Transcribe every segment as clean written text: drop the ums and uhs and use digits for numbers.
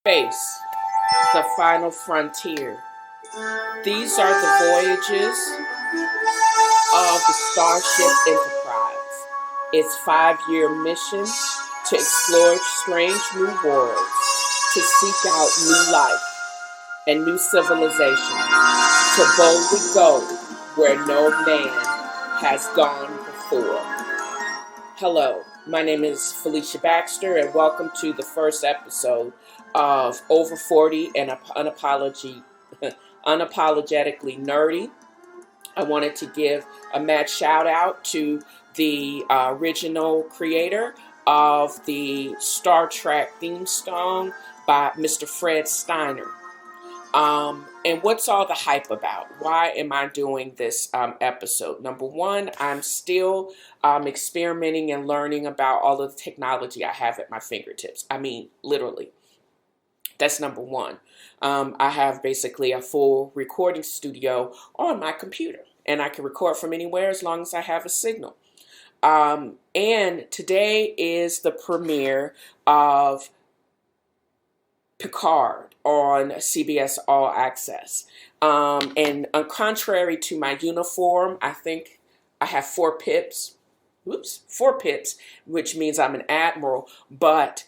Space, the final frontier. These are the voyages of the Starship Enterprise. Its 5-year mission to explore strange new worlds, to seek out new life and new civilization, to boldly go where no man has gone before. Hello, my name is Felicia Baxter, and welcome to the first episode of Over 40 and Unapologetically Nerdy. I wanted to give a mad shout out to the original creator of the Star Trek theme song by Mr. Fred Steiner. And what's all the hype about? Why am I doing this episode? Number one, I'm still experimenting and learning about all of the technology I have at my fingertips. I mean, literally. That's number one. I have basically a full recording studio on my computer, and I can record from anywhere as long as I have a signal. And today is the premiere of Picard on CBS All Access. And contrary to my uniform, I think I have 4 pips. Oops, 4 pips, which means I'm an Admiral. But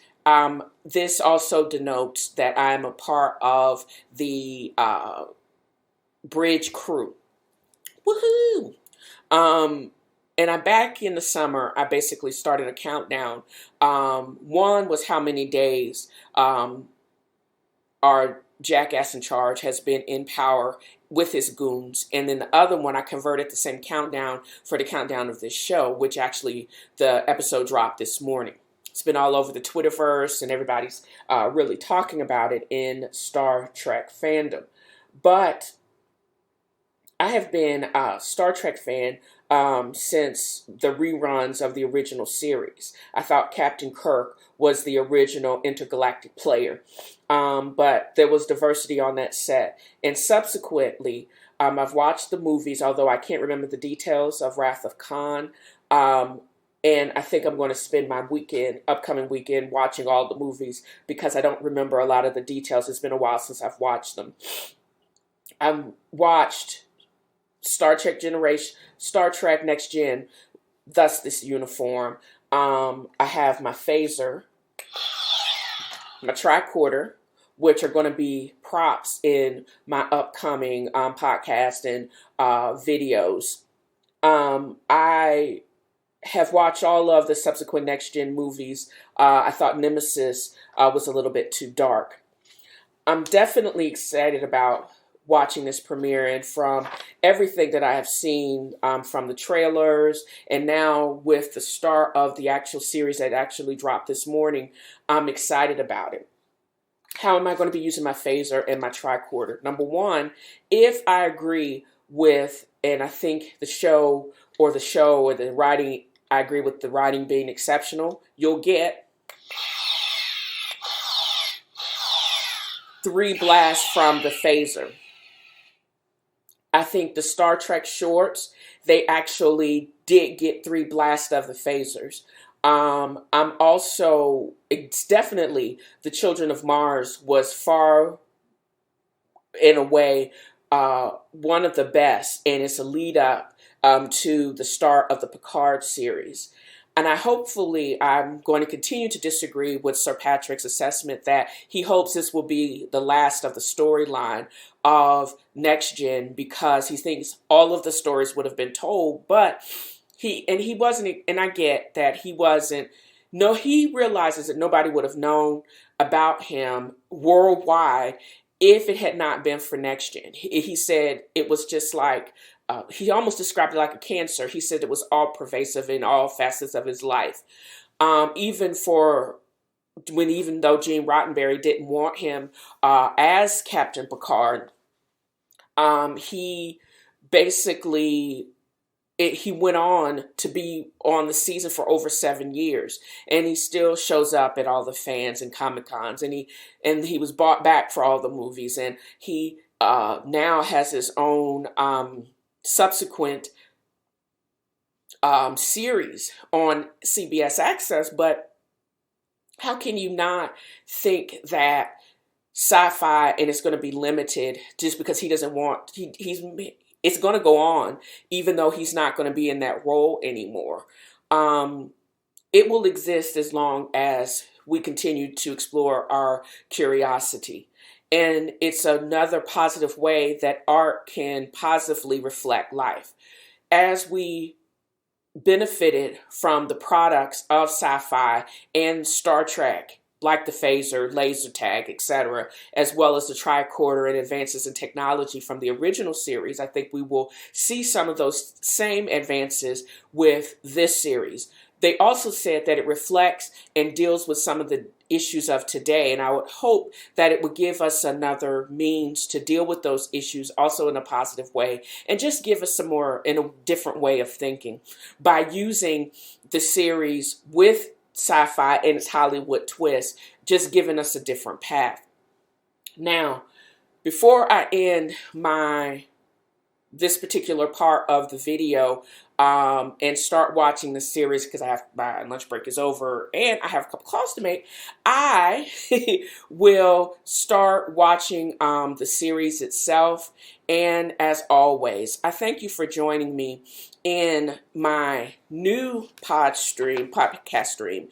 this also denotes that I'm a part of the bridge crew. Woohoo! And I'm back in the summer. I basically started a countdown. One was how many days our jackass in charge has been in power with his goons. And then the other one, I converted the same countdown for the countdown of this show, which actually the episode dropped this morning. It's been all over the Twitterverse, and everybody's really talking about it in Star Trek fandom. But I have been a Star Trek fan since the reruns of the original series. I thought Captain Kirk was the original intergalactic player, but there was diversity on that set. And subsequently, I've watched the movies, although I can't remember the details of Wrath of Khan. And I think I'm going to spend my upcoming weekend, watching all the movies because I don't remember a lot of the details. It's been a while since I've watched them. I've watched Star Trek Next Gen, thus this uniform. I have my phaser, my tricorder, which are going to be props in my upcoming podcast and videos. I have watched all of the subsequent Next Gen movies. I thought Nemesis was a little bit too dark. I'm definitely excited about watching this premiere, and from everything that I have seen from the trailers and now with the start of the actual series that actually dropped this morning, I'm excited about it. How am I going to be using my phaser and my tricorder? Number one, if I agree with, and I think the writing, I agree with the writing being exceptional, you'll get 3 blasts from the phaser. I think the Star Trek shorts, they actually did get 3 blasts of the phasers. It's definitely the Children of Mars was far, in a way, one of the best, and it's a lead up to the start of the Picard series. And I'm going to continue to disagree with Sir Patrick's assessment that he hopes this will be the last of the storyline of Next Gen, because he thinks all of the stories would have been told, but he wasn't, and I get that he wasn't, no, he realizes that nobody would have known about him worldwide if it had not been for Next Gen. He said it was just like, he almost described it like a cancer. He said it was all pervasive in all facets of his life. Even though Gene Roddenberry didn't want him as Captain Picard, he went on to be on the season for over 7 years, and he still shows up at all the fans and Comic-Cons, and he was brought back for all the movies, and he now has his own subsequent series on CBS Access. But how can you not think that sci-fi, and it's going to be limited just because he doesn't want, it's going to go on even though he's not going to be in that role anymore. It will exist as long as we continue to explore our curiosity. And it's another positive way that art can positively reflect life. As we benefited from the products of sci-fi and Star Trek, like the phaser, laser tag, etc., as well as the tricorder and advances in technology from the original series, I think we will see some of those same advances with this series. They also said that it reflects and deals with some of the issues of today, and I would hope that it would give us another means to deal with those issues also in a positive way, and just give us some more in a different way of thinking by using the series with sci-fi and its Hollywood twist, just giving us a different path. Now, before I end this particular part of the video and start watching the series, because my lunch break is over and I have a couple calls to make, I will start watching the series itself. And as always, I thank you for joining me in my new podcast stream,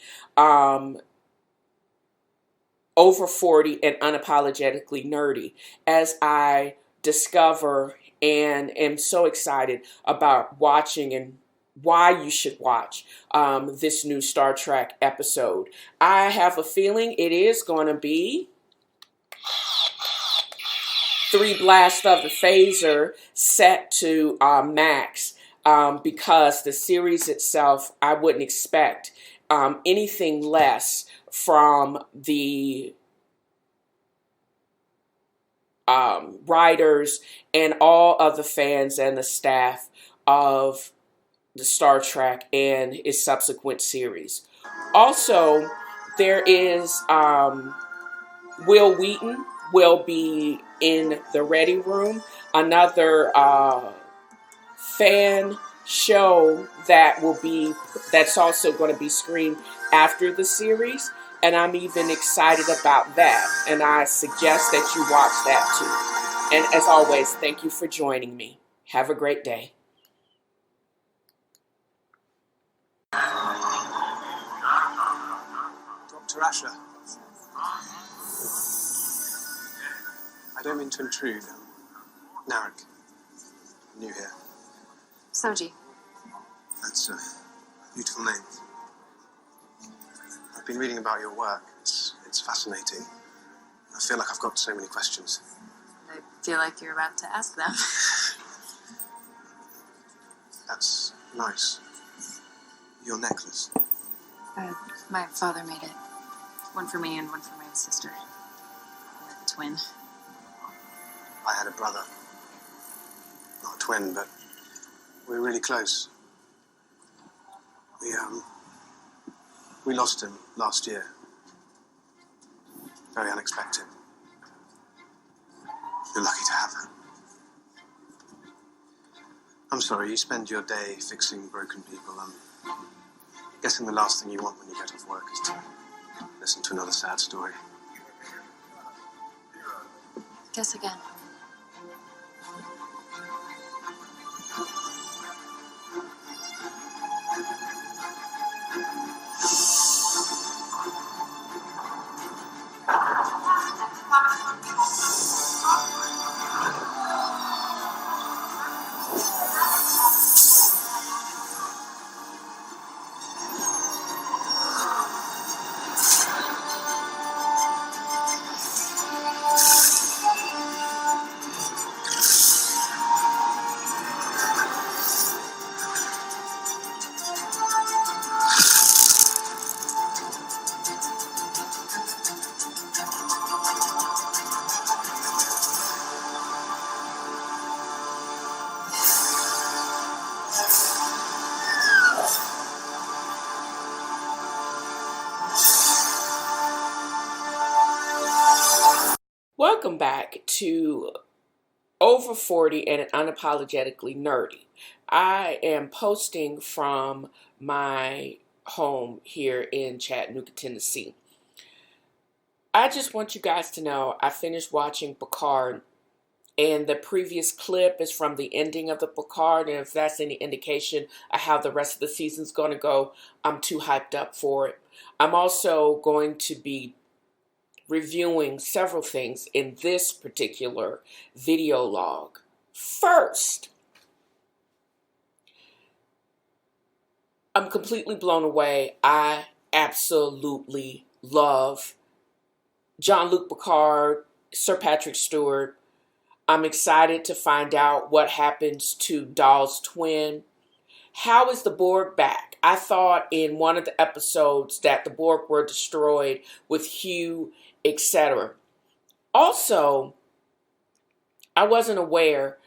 Over 40 and Unapologetically Nerdy, as I discover and am so excited about watching and why you should watch this new Star Trek episode. I have a feeling it is going to be 3 blasts of the phaser set to max, because the series itself, I wouldn't expect anything less from the writers and all of the fans and the staff of the Star Trek and its subsequent series. Also, there is Will Wheaton will be in the Ready Room, another fan show that's also going to be screened after the series, and I'm even excited about that, and I suggest that you watch that too. And as always, thank you for joining me. Have a great day. Dr. Asher, I don't mean to intrude. Narek, new here. Soji. That's a beautiful name. I've been reading about your work. It's fascinating. I feel like I've got so many questions. I feel like you're about to ask them. That's nice. Your necklace. My father made it. One for me and one for my sister. We're a twin. I had a brother. Not a twin, but we were really close. We lost him last year. Very unexpected. You're lucky to have her. I'm sorry, you spend your day fixing broken people. I'm guessing the last thing you want when you get off work is to listen to another sad story. Guess again. Welcome back to Over 40 and Unapologetically Nerdy. I am posting from my home here in Chattanooga, Tennessee. I just want you guys to know I finished watching Picard, and the previous clip is from the ending of the Picard, and if that's any indication of how the rest of the season's going to go, I'm too hyped up for it. I'm also going to be reviewing several things in this particular video log. First, I'm completely blown away. I absolutely love Jean-Luc Picard, Sir Patrick Stewart. I'm excited to find out what happens to Dahl's twin. How is the Borg back? I thought in one of the episodes that the Borg were destroyed with Hugh, etc. Also, I wasn't aware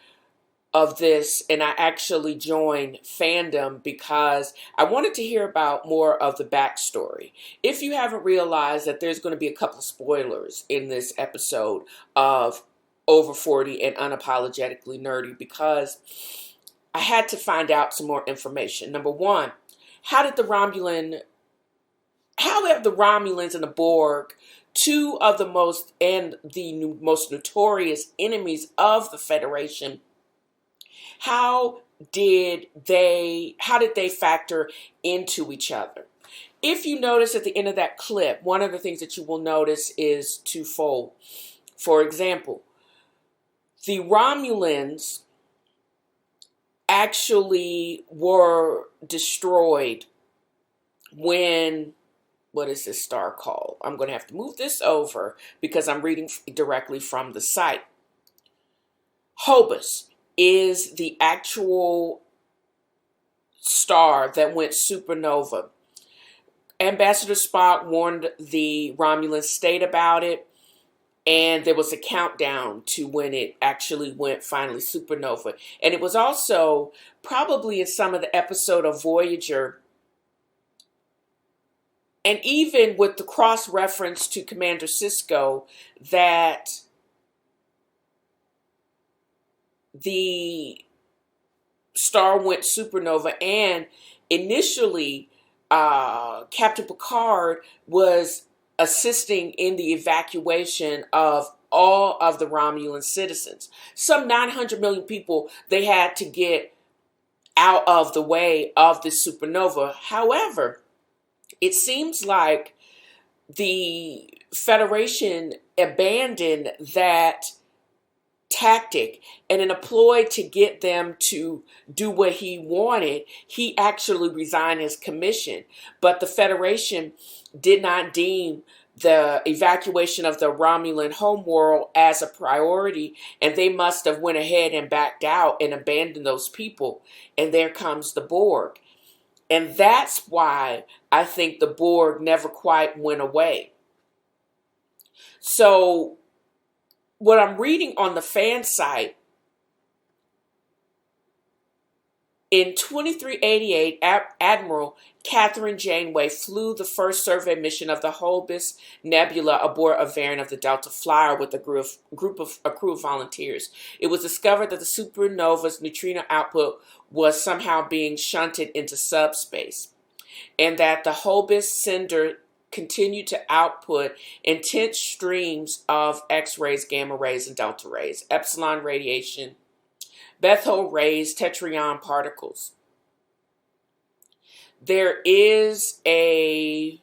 of this, and I actually joined fandom because I wanted to hear about more of the backstory. If you haven't realized that there's going to be a couple of spoilers in this episode of Over 40 and Unapologetically Nerdy, because I had to find out some more information. Number one, how have the Romulans and the Borg, two of the most notorious enemies of the Federation, how did they factor into each other? If you notice at the end of that clip, one of the things that you will notice is twofold. For example, the Romulans actually were destroyed when, what is this star called? I'm going to have to move this over because I'm reading directly from the site. Hobus is the actual star that went supernova. Ambassador Spock warned the Romulan state about it, and there was a countdown to when it actually went finally supernova. And it was also probably in some of the episode of Voyager, and even with the cross-reference to Commander Sisko, that the star went supernova, and initially Captain Picard was assisting in the evacuation of all of the Romulan citizens. Some 900 million people they had to get out of the way of the supernova. However, it seems like the Federation abandoned that tactic, and in a ploy to get them to do what he wanted, he actually resigned his commission. But the Federation did not deem the evacuation of the Romulan homeworld as a priority, and they must have went ahead and backed out and abandoned those people. And there comes the Borg. And that's why I think the Borg never quite went away. So what I'm reading on the fan site, in 2388, Admiral Catherine Janeway flew the first survey mission of the Hobus Nebula aboard a variant of the Delta Flyer with a crew of volunteers. It was discovered that the supernova's neutrino output was somehow being shunted into subspace, and that the Hobus sender continued to output intense streams of X-rays, gamma rays, and delta rays, epsilon radiation, Bethe rays, tetryon particles. There is a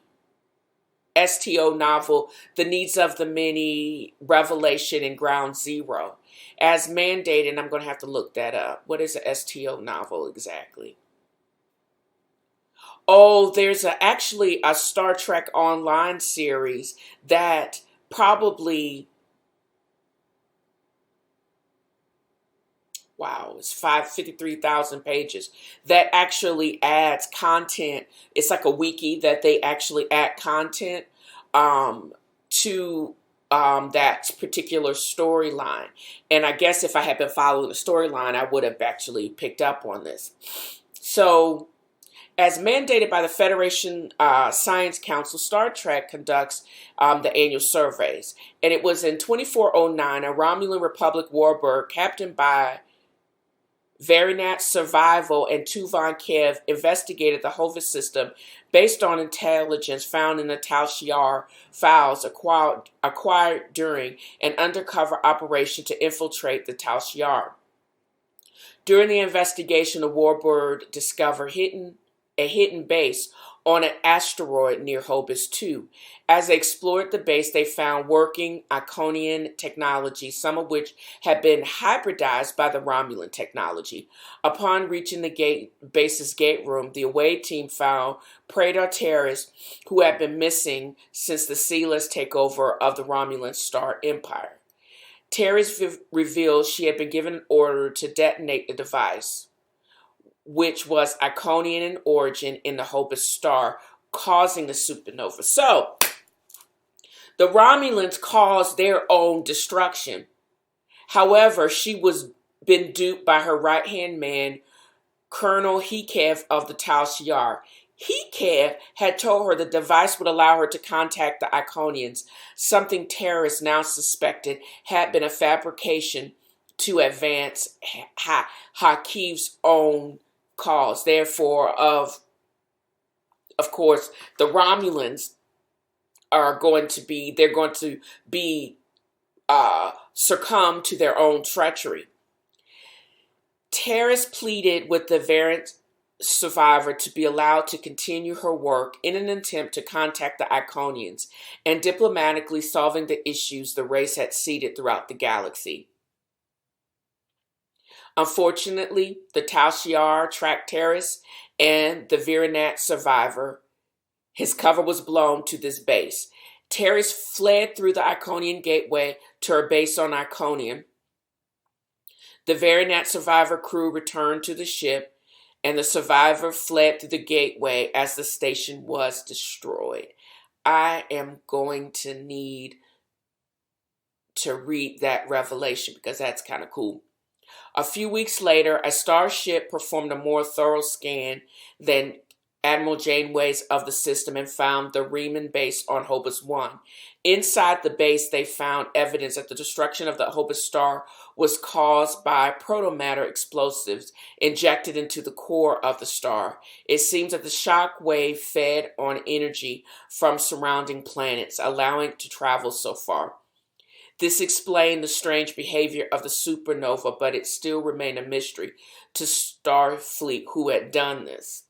STO novel, The Needs of the Many, Revelation, and Ground Zero. As mandated, and I'm going to have to look that up. What is a STO novel exactly? Oh, there's actually a Star Trek Online series that probably, wow, it's 53,000 pages that actually adds content. It's like a wiki that they actually add content to that particular storyline. And I guess if I had been following the storyline, I would have actually picked up on this. So, as mandated by the Federation Science Council, Star Trek conducts the annual surveys. And it was in 2409, a Romulan Republic warbird captained by Verinat's survival and Tuvan Kev investigated the Hovis system based on intelligence found in the Tal Shiar files acquired during an undercover operation to infiltrate the Tal Shiar. During the investigation, the warbird discovered a hidden base on an asteroid near Hobus 2. As they explored the base, they found working Iconian technology, some of which had been hybridized by the Romulan technology. Upon reaching the base's gate room, the away team found Praetor Terrace, who had been missing since the sealess takeover of the Romulan Star Empire. Terrace revealed she had been given an order to detonate the device, which was Iconian in origin in the Hobus star, causing the supernova. So, the Romulans caused their own destruction. However, she was been duped by her right-hand man, Colonel Hikev of the Tal Shiar. Hikev had told her the device would allow her to contact the Iconians, something terrorists now suspected had been a fabrication to advance Hakiv's own cause. Therefore, of course, the Romulans are going to be succumb to their own treachery. Terrace pleaded with the variant survivor to be allowed to continue her work in an attempt to contact the Iconians and diplomatically solving the issues the race had seeded throughout the galaxy. Unfortunately, the Tal Shiar tracked Terrace and the Virinat survivor. His cover was blown to this base. Terrace fled through the Iconian gateway to her base on Iconium. The Virinat survivor crew returned to the ship, and the survivor fled through the gateway as the station was destroyed. I am going to need to read that revelation because that's kind of cool. A few weeks later, a Starship performed a more thorough scan than Admiral Janeway's of the system and found the Riemann base on Hobus 1. Inside the base, they found evidence that the destruction of the Hobus star was caused by protomatter explosives injected into the core of the star. It seems that the shock wave fed on energy from surrounding planets, allowing it to travel so far. This explained the strange behavior of the supernova, but it still remained a mystery to Starfleet who had done this.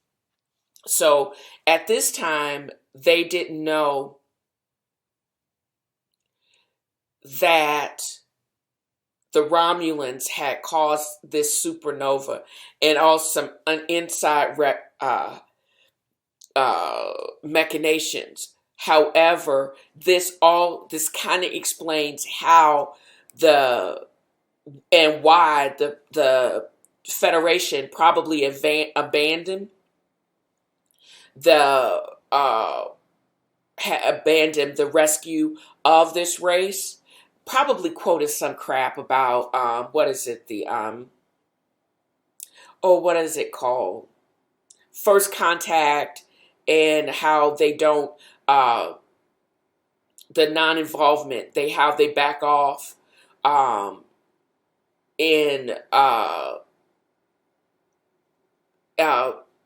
So at this time, they didn't know that the Romulans had caused this supernova and also an inside machinations. However, this kind of explains how why the Federation probably abandoned the rescue of this race. Probably quoted some crap about what is it called? First Contact, and how they don't the non-involvement, how they back off in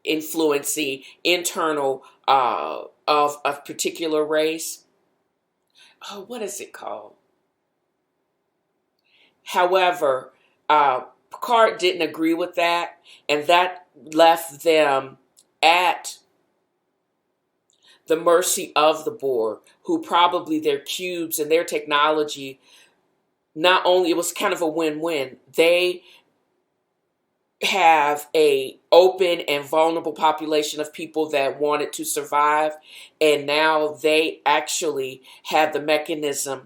influencing internal of a particular race. Oh, what is it called? However, Picard didn't agree with that, and that left them at the mercy of the Borg, who probably their cubes and their technology, not only, it was kind of a win-win. They have a open and vulnerable population of people that wanted to survive, and now they actually have the mechanism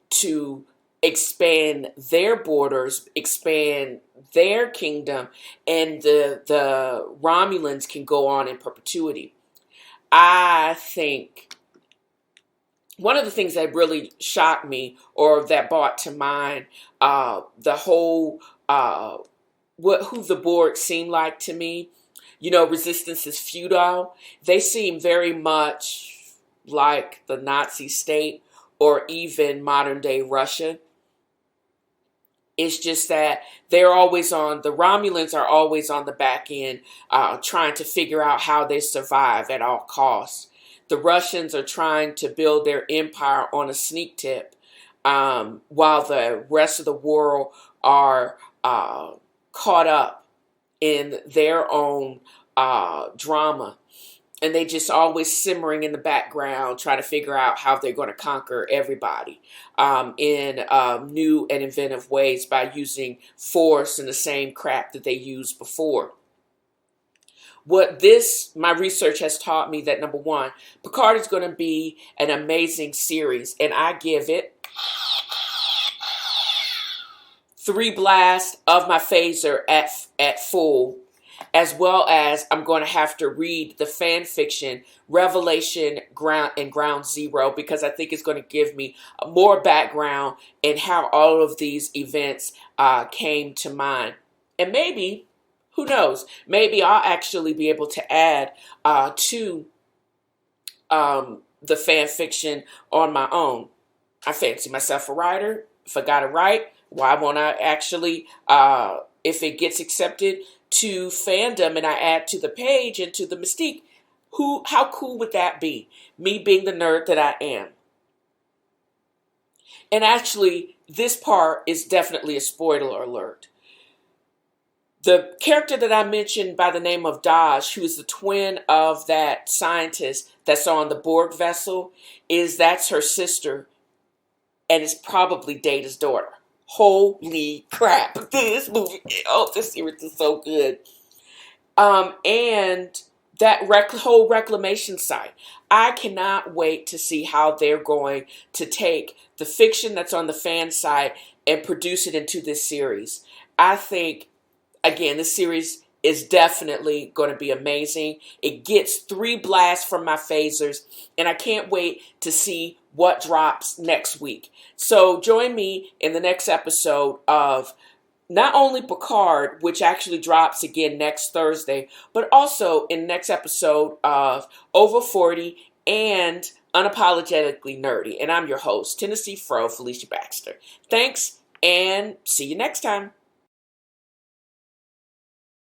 to expand their borders, expand their kingdom, and the Romulans can go on in perpetuity. I think one of the things that really shocked me, or that brought to mind the whole who the Borg seemed like to me. You know, resistance is futile. They seem very much like the Nazi state or even modern day Russia. It's just that the Romulans are always on the back end, trying to figure out how they survive at all costs. The Russians are trying to build their empire on a sneak tip, while the rest of the world are caught up in their own drama. And they just always simmering in the background, trying to figure out how they're going to conquer everybody in new and inventive ways by using force and the same crap that they used before. My research has taught me that, number one, Picard is going to be an amazing series, and I give it 3 blasts of my phaser at full, as well as I'm going to have to read the fan fiction Revelation Ground Zero, because I think it's going to give me more background in how all of these events came to mind. And maybe, who knows, maybe I'll actually be able to add to the fan fiction on my own. I fancy myself a writer. If I got it right, why won't I actually, if it gets accepted to fandom and I add to the page and to the mystique, how cool would that be? Me being the nerd that I am. And actually, this part is definitely a spoiler alert. The character that I mentioned by the name of Daj, who is the twin of that scientist that's on the Borg vessel, that's her sister, and it's probably Data's daughter. Holy crap. This series is so good. And that whole reclamation site. I cannot wait to see how they're going to take the fiction that's on the fan site and produce it into this series. I think, again, this series is definitely going to be amazing. It gets 3 blasts from my phasers, and I can't wait to see what drops next week. So join me in the next episode of not only Picard, which actually drops again next Thursday, but also in the next episode of Over 40 and Unapologetically Nerdy. And I'm your host, TNFro, Felicia Baxter. Thanks, and see you next time.